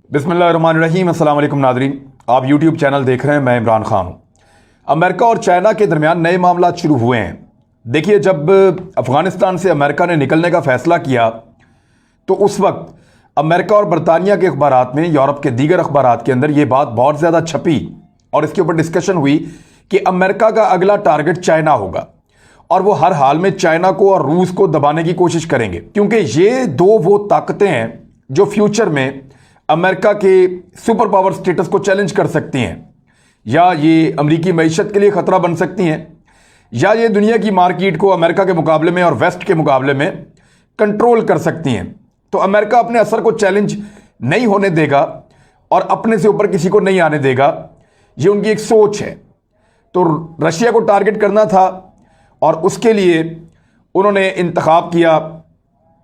बिस्मिल्लाहिर्रहमानिर्रहीम। अस्सलाम वालेकुम नाज़रीन, आप यूट्यूब चैनल देख रहे हैं। मैं इमरान खान हूँ। अमेरिका और चाइना के दरमियान नए मामला शुरू हुए हैं। देखिए, जब अफ़गानिस्तान से अमेरिका ने निकलने का फ़ैसला किया तो उस वक्त अमेरिका और बरतानिया के अखबारात में, यूरोप के दीगर अखबारात के अंदर ये बात बहुत ज़्यादा छपी और इसके ऊपर डिस्कशन हुई कि अमेरिका का अगला टारगेट चाइना होगा और वो हर हाल में चाइना को और रूस को दबाने की कोशिश करेंगे, क्योंकि ये दो वो ताकतें हैं जो फ्यूचर में अमेरिका के सुपर पावर स्टेटस को चैलेंज कर सकती हैं, या ये अमेरिकी मईशत के लिए ख़तरा बन सकती हैं, या ये दुनिया की मार्केट को अमेरिका के मुकाबले में और वेस्ट के मुकाबले में कंट्रोल कर सकती हैं। तो अमेरिका अपने असर को चैलेंज नहीं होने देगा और अपने से ऊपर किसी को नहीं आने देगा। ये उनकी एक सोच है। तो रशिया को टारगेट करना था और उसके लिए उन्होंने इंतखाब किया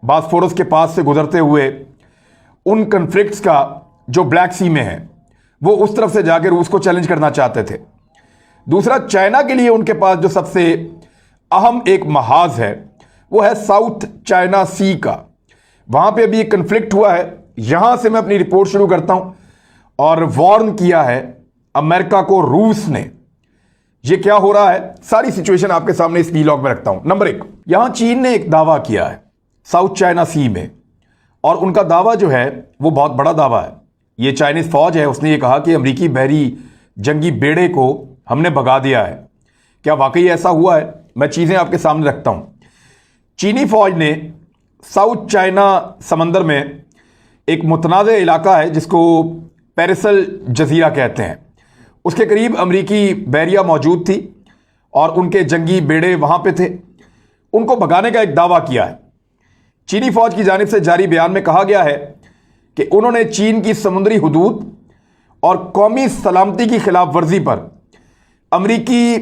बॉस्फोरस के पास से गुजरते हुए उन कन्फ्लिक्ट्स का जो ब्लैक सी में है, वो उस तरफ से जाकर रूस को चैलेंज करना चाहते थे। दूसरा, चाइना के लिए उनके पास जो सबसे अहम एक महाज है वो है साउथ चाइना सी का। वहां पे अभी एक कन्फ्लिक्ट हुआ है। यहां से मैं अपनी रिपोर्ट शुरू करता हूं और वार्न किया है अमेरिका को रूस ने। ये क्या हो रहा है, सारी सिचुएशन आपके सामने इस वीलॉग में रखता हूं। नंबर 1, यहां चीन ने एक दावा किया है साउथ चाइना सी में, और उनका दावा जो है वो बहुत बड़ा दावा है। ये चाइनीज फौज है, उसने ये कहा कि अमेरिकी बहरी जंगी बेड़े को हमने भगा दिया है। क्या वाकई ऐसा हुआ है? मैं चीजें आपके सामने रखता हूं। चीनी फौज ने साउथ चाइना समंदर में एक मुतनाज़ इलाका है जिसको पेरिसल जजीरा कहते हैं, उसके करीब अमेरिकी बहरिया मौजूद थी और उनके जंगी बेड़े वहां पे थे। उनको भगाने का एक दावा किया है। चीनी फौज की जानिब से जारी बयान में कहा गया है कि उन्होंने चीन की समुद्री हुदूद और कौमी सलामती की खिलाफ वर्जी पर अमेरिकी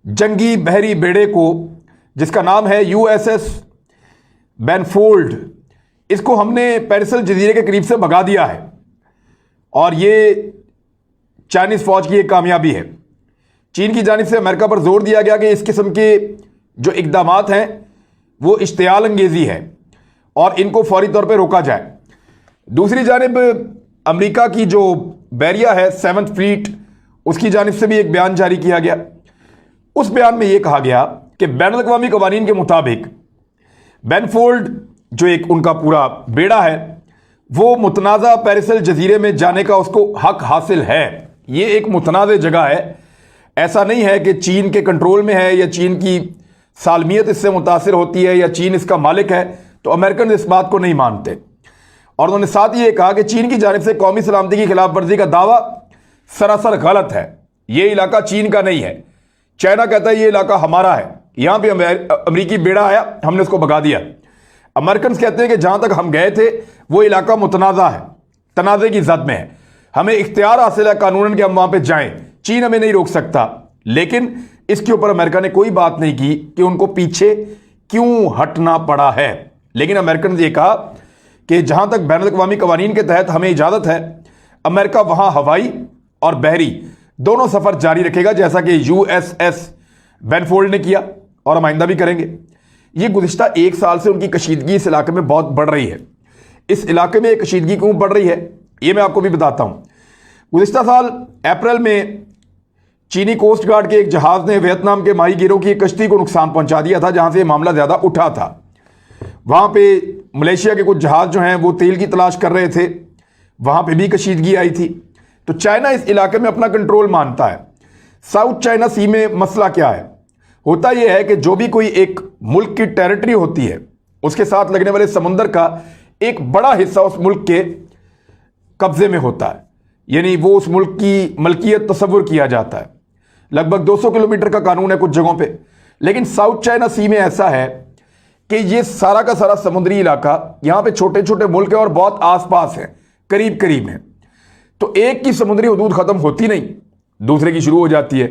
जंगी बहरी बेड़े को, जिसका नाम है USS बेनफोल्ड, इसको हमने पेरिसल जजीरे के करीब से भगा दिया है। और ये चाइनीज फौज की एक कामयाबी है। चीन की जानिब से अमेरिका पर जोर दिया गया कि इस किस्म के जो इकदामात हैं वो इश्तियाल अंगेजी है और इनको फौरी तौर पर रोका जाए। दूसरी जानिब अमेरिका की जो बैरिया है 7th फ्लीट, उसकी जानिब से भी एक बयान जारी किया गया। उस बयान में यह कहा गया कि बैनुल अक़वामी क़वानीन के मुताबिक बेनफोल्ड जो एक उनका पूरा बेड़ा है वो मुतनाज़ा पेरिसल जजीरे में जाने का उसको हक हासिल है। ये एक मुतनाज़ जगह है, ऐसा नहीं है कि चीन के कंट्रोल में है या चीन की सालमियत इससे मुतासिर होती है या चीन इसका मालिक है। तो अमेरिकन इस बात को नहीं मानते। और उन्होंने साथ ही ये कहा कि चीन की जानिब से कौमी सलामती की खिलाफ वर्जी का दावा सरासर गलत है। ये इलाका चीन का नहीं है। चाइना कहता है ये इलाका हमारा है, यहां पे अमेरिकी बेड़ा आया, हमने उसको भगा दिया। अमेरिकन कहते हैं कि जहां तक हम गए थे वो इलाका मुतनाज़ा है, तनाज़े की जद में है, हमें इख्तियार हासिल है कानूनन कि हम वहां पर जाएं, चीन हमें नहीं रोक सकता। लेकिन इसके ऊपर अमेरिका ने कोई बात नहीं की कि उनको पीछे क्यों हटना पड़ा है। लेकिन अमेरिकन ने यह कहा कि जहां तक बैनुल अक़वामी क़वानीन के तहत हमें इजाज़त है, अमेरिका वहां हवाई और बहरी दोनों सफ़र जारी रखेगा, जैसा कि USS बेनफोल्ड ने किया और हम आइंदा भी करेंगे। ये गुज़िश्ता 1 साल से उनकी कशीदगी इस इलाके में बहुत बढ़ रही है। इस इलाके में कशीदगी क्यों बढ़ रही है ये मैं आपको भी बताता हूँ। गुज़िश्ता साल अप्रैल में चीनी कोस्ट गार्ड के एक जहाज़ ने वियतनाम के माहीगीरों की एक कश्ती को नुकसान पहुंचा दिया था, जहां से ये मामला ज़्यादा उठा था। वहां पे मलेशिया के कुछ जहाज जो हैं वो तेल की तलाश कर रहे थे, वहां पे भी कशीदगी आई थी। तो चाइना इस इलाके में अपना कंट्रोल मानता है। साउथ चाइना सी में मसला क्या है? होता यह है कि जो भी कोई एक मुल्क की टेरिटरी होती है उसके साथ लगने वाले समुंदर का एक बड़ा हिस्सा उस मुल्क के कब्जे में होता है, यानी वो उस मुल्क की मलकियत तस्वुर किया जाता है। लगभग 200 किलोमीटर का कानून है कुछ जगहों पे। लेकिन साउथ चाइना सी में ऐसा है कि ये सारा का सारा समुद्री इलाका, यहां पे छोटे छोटे मुल्क हैं और बहुत आसपास है, करीब करीब है। तो एक की समुद्री हुदूद खत्म होती नहीं, दूसरे की शुरू हो जाती है।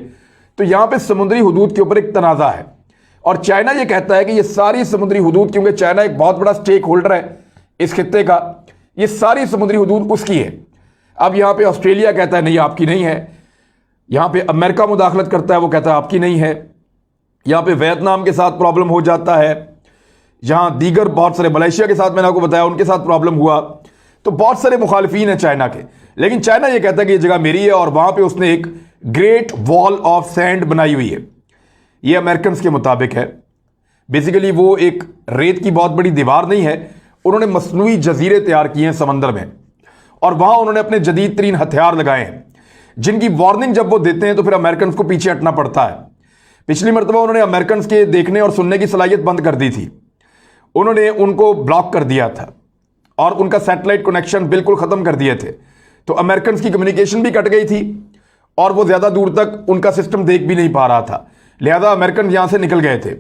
तो यहां पे समुद्री हुदूद के ऊपर एक तनाज़ा है और चाइना ये कहता है कि ये सारी समुद्री हुदूद, क्योंकि चाइना एक बहुत बड़ा स्टेक होल्डर है इस खित्ते का, ये सारी समुद्री हुदूद उसकी है। अब यहां पे ऑस्ट्रेलिया कहता है नहीं आपकी नहीं है, यहां पे अमेरिका मुदाखलत करता है, वो कहता है आपकी नहीं है। यहां पे वियतनाम के साथ प्रॉब्लम हो जाता है, यहां दीगर बहुत सारे, मलेशिया के साथ मैंने आपको बताया उनके साथ प्रॉब्लम हुआ। तो बहुत सारे मुखालिफिन हैं चाइना के, लेकिन चाइना ये कहता है कि ये जगह मेरी है और वहां पे उसने एक ग्रेट वॉल ऑफ सैंड बनाई हुई है। ये अमेरिकन के मुताबिक है। बेसिकली वो एक रेत की बहुत बड़ी दीवार नहीं है, उन्होंने मसनूई जजीरे तैयार किए हैं समंदर में और वहां उन्होंने अपने जदीद तरीन हथियार लगाए हैं, जिनकी वार्निंग जब वो देते हैं तो फिर अमेरिकन को पीछे हटना पड़ता है। पिछली मरतबा उन्होंने अमेरिकन के देखने और सुनने की सलाहियत बंद कर दी थी, उन्होंने उनको ब्लॉक कर दिया था और उनका सैटेलाइट कनेक्शन बिल्कुल ख़त्म कर दिए थे, तो अमेरिकन की कम्युनिकेशन भी कट गई थी और वो ज़्यादा दूर तक उनका सिस्टम देख भी नहीं पा रहा था, लिहाजा अमेरिकन यहां से निकल गए थे।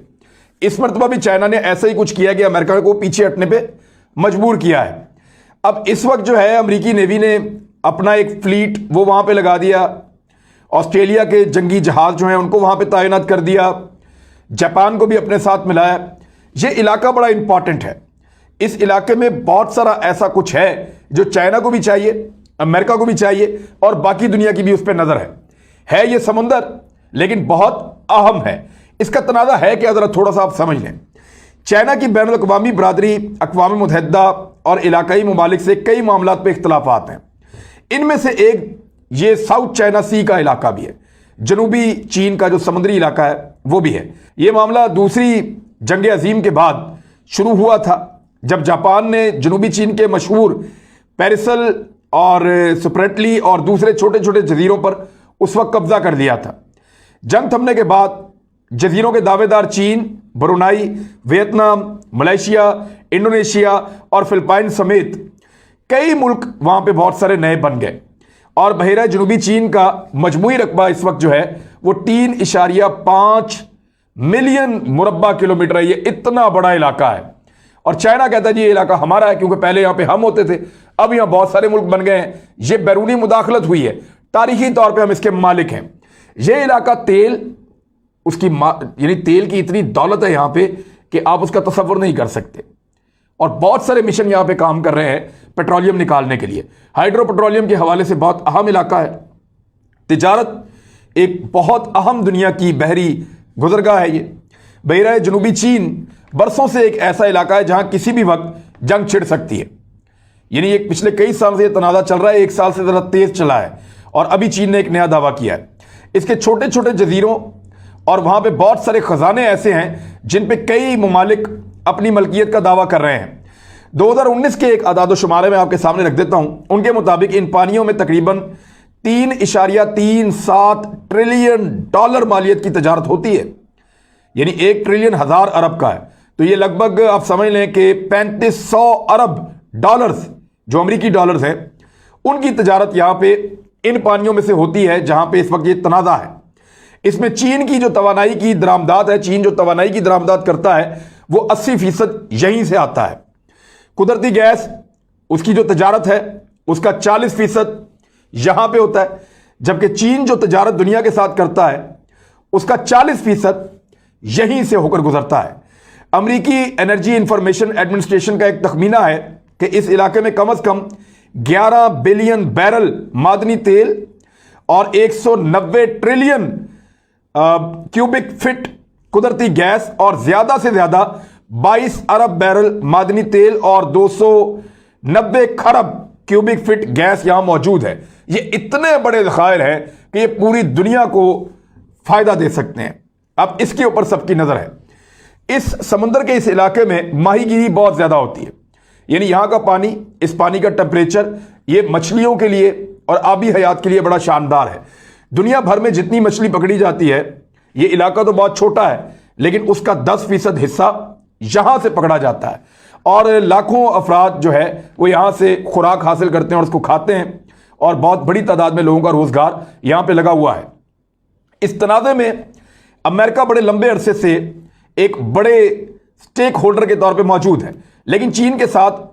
इस मरतबा भी चाइना ने ऐसा ही कुछ किया कि अमेरिका को पीछे हटने पे मजबूर किया है। अब इस वक्त जो है अमेरिकी नेवी ने अपना एक फ्लीट वो वहां पे लगा दिया, ऑस्ट्रेलिया के जंगी जहाज जो हैं उनको वहां पे तैनात कर दिया, जापान को भी अपने साथ मिलाया। ये इलाका बड़ा इंपॉर्टेंट है, इस इलाके में बहुत सारा ऐसा कुछ है जो चाइना को भी चाहिए, अमेरिका को भी चाहिए और बाकी दुनिया की भी उस पर नजर है ये समुंदर, लेकिन बहुत अहम है। इसका तनाज़ा है कि अगर थोड़ा सा आप समझ लें, चाइना की बैनुल अक़वामी बरादरी, अक़वाम मुत्तहिदा और इलाकाई ममालिक से कई मामलात पे इख्तलाफात हैं। इनमें से एक ये साउथ चाइना सी का इलाका भी है, जनूबी चीन का जो समुद्री इलाका है वो भी है। ये मामला दूसरी जंग अजीम के बाद शुरू हुआ था, जब जापान ने जनूबी चीन के मशहूर पेरिसल और स्प्रेटली और दूसरे छोटे छोटे जजीरों पर उस वक्त कब्जा कर लिया था। जंग थमने के बाद जजीरों के दावेदार चीन, ब्रुनाई, वियतनाम, मलेशिया, इंडोनेशिया और फिलिपाइन समेत कई मुल्क वहां पे बहुत सारे नए बन गए और बहिरा जनूबी चीन का मजमूई रकबा इस वक्त जो है वो 3.5 मिलियन मुरब्बा किलोमीटर है। ये इतना बड़ा इलाका है और चाइना कहता है जी ये इलाका हमारा है, क्योंकि पहले यहां पे हम होते थे, अब यहां बहुत सारे मुल्क बन गए हैं। ये बैरूनी मुदाखलत हुई है, तारीखी तौर पे हम इसके मालिक हैं। ये इलाका तेल उसकी यानी तेल की इतनी दौलत है यहां पे कि आप उसका तसव्वुर नहीं कर सकते और बहुत सारे मिशन यहां पे काम कर रहे हैं पेट्रोलियम निकालने के लिए। हाइड्रो पेट्रोलियम के हवाले से बहुत अहम इलाका है। तिजारत एक बहुत अहम दुनिया की बहरी गुजरगाह है। ये बहरा जनूबी चीन बरसों से एक ऐसा इलाका है जहां किसी भी वक्त जंग छिड़ सकती है। यानी एक पिछले कई साल से यह तनाज़ा चल रहा है, एक साल से ज़रा तेज चला है और अभी चीन ने एक नया दावा किया है। इसके छोटे छोटे जजीरों और वहां पे बहुत सारे खजाने ऐसे हैं जिन पे कई ममालिक अपनी मलकियत का दावा कर रहे हैं। 2019 के एक आदाद शुमारे में आपके सामने रख देता हूं, उनके मुताबिक इन पानियों में तकरीबन 3.37 ट्रिलियन डॉलर मालियत की तजारत होती है, यानी 1 ट्रिलियन 1000 अरब का है। तो ये लगभग आप समझ लें कि 3500 अरब डॉलर्स जो अमरीकी डॉलर्स हैं उनकी तजारत यहां पे इन पानियों में से होती है जहां पे इस वक्त ये तनाज़ा है। इसमें चीन की जो तवानाई की दरामदात है, चीन जो तवानाई की दरामदात करता है वो 80% यहीं से आता है। कुदरती गैस उसकी जो तजारत है उसका 40% यहां पे होता है, जबकि चीन जो तजारत दुनिया के साथ करता है उसका 40% यहीं से होकर गुजरता है। अमरीकी एनर्जी इंफॉर्मेशन एडमिनिस्ट्रेशन का एक तखमीना है कि इस इलाके में कम से कम 11 बिलियन बैरल मादनी तेल और 190 ट्रिलियन क्यूबिक फिट कुदरती गैस और ज्यादा से ज्यादा 22 अरब बैरल मादनी तेल और 290 खरब क्यूबिक फिट गैस यहां मौजूद है। ये इतने बड़े ज़खायर हैं कि ये पूरी दुनिया को फायदा दे सकते हैं। अब इसके ऊपर सबकी नजर है। इस समुद्र के इस इलाके में माहीगीरी बहुत ज्यादा होती है, यानी यहां का पानी, इस पानी का टेम्परेचर ये मछलियों के लिए और आबी हयात के लिए बड़ा शानदार है। दुनिया भर में जितनी मछली पकड़ी जाती है, ये इलाका तो बहुत छोटा है लेकिन उसका 10% हिस्सा यहां से पकड़ा जाता है और लाखों अफराद जो है वो यहां से खुराक हासिल करते हैं और उसको खाते हैं और बहुत बड़ी तादाद में लोगों का रोजगार यहां पे लगा हुआ है। इस तनाज़े में अमेरिका बड़े लंबे अरसे से एक बड़े स्टेक होल्डर के तौर पे मौजूद है, लेकिन चीन के साथ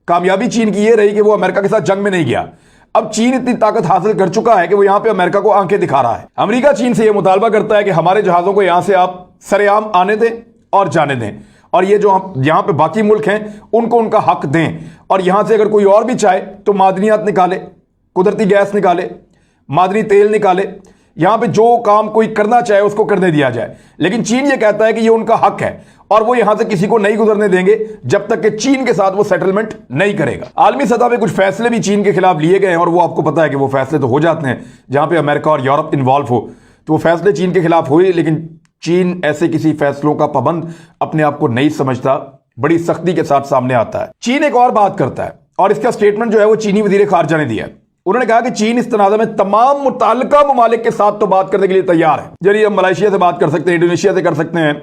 कामयाबी चीन की यह रही कि वो अमेरिका के साथ जंग में नहीं गया। अब चीन इतनी ताकत हासिल कर चुका है कि वो यहां पे अमेरिका को आंखें दिखा रहा है। अमेरिका चीन से यह मुतालबा करता है कि हमारे जहाजों को यहां से आप सरेआम आने दें और जाने दें, और ये जो यहां पे बाकी मुल्क हैं उनको उनका हक दें, और यहां से अगर कोई और भी चाहे तो मादनियात निकाले, कुदरती गैस निकाले, मादनी तेल निकाले, यहां पे जो काम कोई करना चाहे उसको करने दिया जाए। लेकिन चीन ये कहता है कि ये उनका हक है और वो यहां से किसी को नहीं गुजरने देंगे जब तक कि चीन के साथ वो सेटलमेंट नहीं करेगा। आलमी सतह पे कुछ फैसले भी चीन के खिलाफ लिए गए हैं और वो आपको पता है कि वो फैसले तो हो जाते हैं जहां पे अमेरिका और यूरोप इन्वॉल्व हो, तो वो फैसले चीन के खिलाफ हुए। लेकिन चीन ऐसे किसी फैसलों का पाबंद अपने आप को नहीं समझता, बड़ी सख्ती के साथ सामने आता है। चीन एक और बात करता है और इसका स्टेटमेंट जो है वो चीनी वजीर खारजा ने दिया है। उन्होंने कहा कि चीन इस तनाज़ा में तमाम मुताल्लिका ममालिक के साथ तो बात करने के लिए तैयार है। जरिए हम मलेशिया से बात कर सकते हैं, इंडोनेशिया से कर सकते हैं,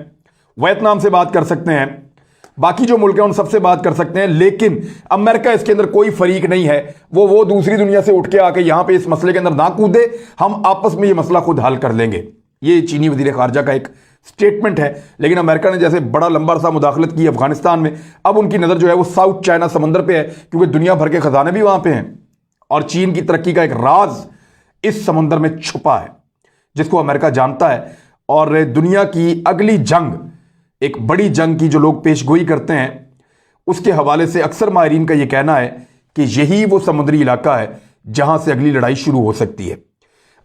वियतनाम से बात कर सकते हैं, बाकी जो मुल्क हैं उन सबसे बात कर सकते हैं, लेकिन अमेरिका इसके अंदर कोई फरीक नहीं है। वो दूसरी दुनिया से उठ के आके यहां पे इस मसले के अंदर ना कूदे, हम आपस में ये मसला खुद हल कर लेंगे। ये चीनी वजीर खारजा का एक स्टेटमेंट है। लेकिन अमेरिका ने जैसे बड़ा लंबा सा मुदाखलत की अफगानिस्तान में, अब उनकी नज़र जो है वो साउथ चाइना समंदर पे है, क्योंकि दुनिया भर के खजाने भी वहां पे हैं और चीन की तरक्की का एक राज इस समंदर में छुपा है जिसको अमेरिका जानता है। और दुनिया की अगली जंग, एक बड़ी जंग की जो लोग पेशगोई करते हैं, उसके हवाले से अक्सर माहिरीन का यह कहना है कि यही वो समुद्री इलाका है जहां से अगली लड़ाई शुरू हो सकती है।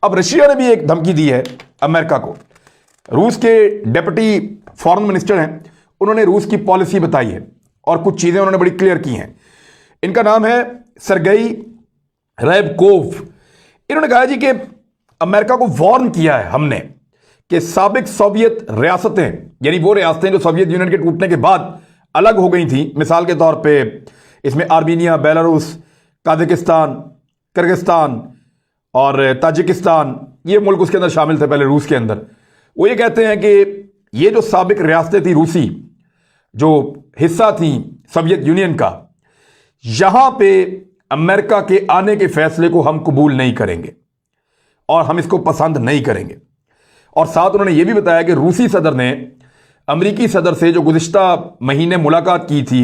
अब रशिया ने भी एक धमकी दी है अमेरिका को। रूस के डिप्टी फॉरेन मिनिस्टर हैं, उन्होंने रूस की पॉलिसी बताई है और कुछ चीजें उन्होंने बड़ी क्लियर की हैं। इनका नाम है सरगेई रैबकोव। इन्होंने कहा जी कि अमेरिका को वार्न किया है हमने कि साबिक सोवियत रियासतें, यानी वो रियासतें जो सोवियत यूनियन के टूटने के बाद अलग हो गई थी, मिसाल के तौर पे इसमें आर्मीनिया, बेलारूस, काजाकिस्तान, किर्गिस्तान और ताजिकिस्तान, ये मुल्क उसके अंदर शामिल थे पहले रूस के अंदर। वो ये कहते हैं कि ये जो साबिक रियासतें थी रूसी, जो हिस्सा थी सोवियत यूनियन का, यहां पे अमेरिका के आने के फैसले को हम कबूल नहीं करेंगे और हम इसको पसंद नहीं करेंगे। और साथ उन्होंने ये भी बताया कि रूसी सदर ने अमेरिकी सदर से जो गुज़िश्ता महीने मुलाकात की थी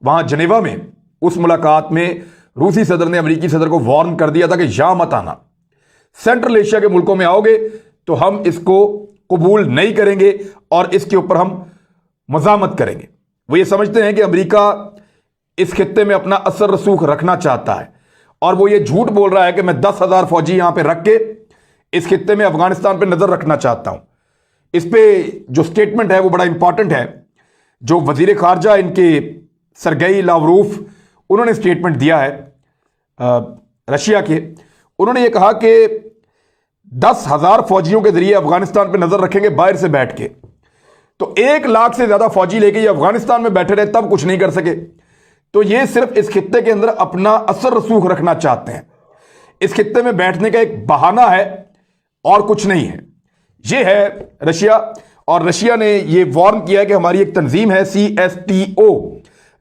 वहां जनेवा में, उस मुलाकात में रूसी सदर ने अमेरिकी सदर को वार्न कर दिया था कि यहां मत आना, सेंट्रल एशिया के मुल्कों में आओगे तो हम इसको कबूल नहीं करेंगे और इसके ऊपर हम मज़ामत करेंगे। वो ये समझते हैं कि अमेरिका इस खित्ते में अपना असर रसूख रखना चाहता है और वो ये झूठ बोल रहा है कि मैं 10,000 फौजी यहां पे रख के इस खित्ते में अफगानिस्तान पे नजर रखना चाहता हूं। इस पे जो स्टेटमेंट है वो बड़ा इंपॉर्टेंट है। जो वजीर खारजा इनके सरगेई लावरूफ, उन्होंने स्टेटमेंट दिया है रशिया के। उन्होंने ये कहा कि 10,000 फौजियों के जरिए अफगानिस्तान पे नजर रखेंगे बाहर से बैठ के, तो 1 लाख से ज्यादा फौजी लेके ये अफगानिस्तान में बैठे रहे तब कुछ नहीं कर सके। तो ये सिर्फ इस खित्ते के अंदर अपना असर रसूख रखना चाहते हैं। इस खित्ते में बैठने का एक बहाना है और कुछ नहीं है। ये है रशिया, और रशिया ने ये वार्न किया है कि हमारी एक तंजीम है CSTO,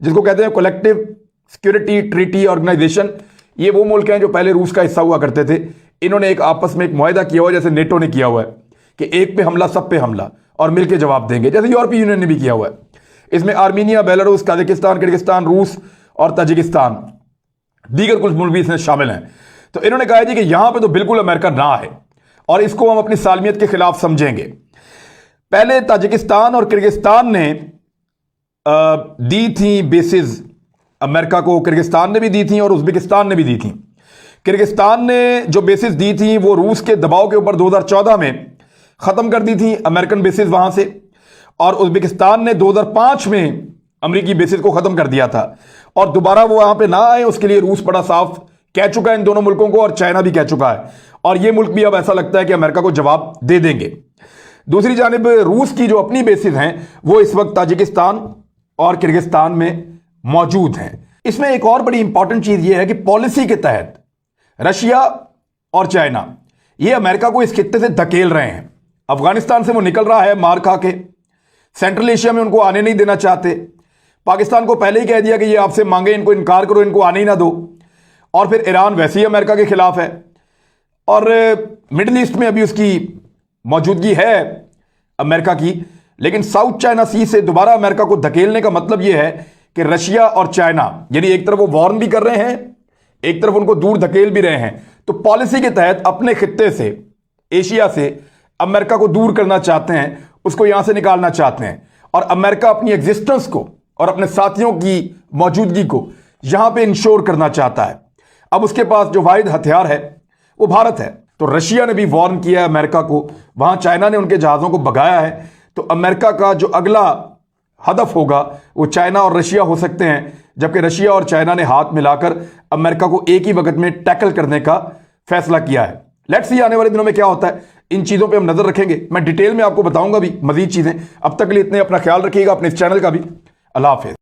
जिसको कहते हैं कलेक्टिव सिक्योरिटी ट्रीटी ऑर्गेनाइजेशन। ये वो मुल्क हैं जो पहले रूस का हिस्सा हुआ करते थे। इन्होंने एक आपस में एक मुआहदा किया हुआ है, जैसे नेटो ने किया हुआ है कि एक पे हमला सब पे हमला और मिलकर जवाब देंगे, जैसे यूरोपीय यूनियन ने भी किया हुआ है। इसमें आर्मीनिया, बेलारूस, काजाकिस्तान, किर्गिस्तान, रूस और ताजिकिस्तान, दीगर कुछ मुल्क भी इसमें शामिल हैं। तो इन्होंने कहा जी कि यहां पे तो बिल्कुल अमेरिका ना है और इसको हम अपनी सालमियत के खिलाफ समझेंगे। पहले ताजिकिस्तान और किर्गिस्तान ने दी थी बेसिस अमेरिका को, किर्गिस्तान ने भी दी थी और उज्बेकिस्तान ने भी दी थी। किर्गिस्तान ने जो बेसिस दी थी वो रूस के दबाव के ऊपर 2014 में ख़त्म कर दी थी अमेरिकन बेसिस वहां से, और उज्बेकिस्तान ने 2005 में अमेरिकी बेसिस को ख़त्म कर दिया था। और दोबारा वो वहां पे ना आए उसके लिए रूस बड़ा साफ कह चुका है इन दोनों मुल्कों को, और चाइना भी कह चुका है, और ये मुल्क भी अब ऐसा लगता है कि अमेरिका को जवाब दे देंगे। दूसरी जानिब रूस की जो अपनी बेसिस हैं वो इस वक्त ताजिकिस्तान और किर्गिस्तान में मौजूद हैं। इसमें एक और बड़ी इंपॉर्टेंट चीज ये है कि पॉलिसी के तहत रशिया और चाइना ये अमेरिका को इस खित्ते से धकेल रहे हैं। अफगानिस्तान से वो निकल रहा है मार खा के, सेंट्रल एशिया में उनको आने नहीं देना चाहते। पाकिस्तान को पहले ही कह दिया कि ये आपसे मांगे, इनको इनकार करो, इनको आने ही ना दो। और फिर ईरान वैसे ही अमेरिका के खिलाफ है, और मिडिल ईस्ट में अभी उसकी मौजूदगी है अमेरिका की। लेकिन साउथ चाइना सी से दोबारा अमेरिका को धकेलने का मतलब यह है कि रशिया और चाइना, यानी एक तरफ वो वार्न भी कर रहे हैं, एक तरफ उनको दूर धकेल भी रहे हैं। तो पॉलिसी के तहत अपने खित्ते से, एशिया से अमेरिका को दूर करना चाहते हैं, उसको यहां से निकालना चाहते हैं, और अमेरिका अपनी एग्जिस्टेंस को और अपने साथियों की मौजूदगी को यहां पे इंश्योर करना चाहता है। अब उसके पास जो वाहिद हथियार है वो भारत है। तो रशिया ने भी वार्न किया है अमेरिका को, वहां चाइना ने उनके जहाज़ों को भगाया है। तो अमेरिका का जो अगला हदफ होगा वो चाइना और रशिया हो सकते हैं, जबकि रशिया और चाइना ने हाथ मिलाकर अमेरिका को एक ही वक्त में टैकल करने का फैसला किया है। लेट्स सी आने वाले दिनों में क्या होता है, इन चीज़ों पे हम नजर रखेंगे। मैं डिटेल में आपको बताऊंगा भी मजीद चीज़ें। अब तक के लिए इतने, अपना ख्याल रखिएगा, अपने इस चैनल का भी। अल्लाह हाफिज़।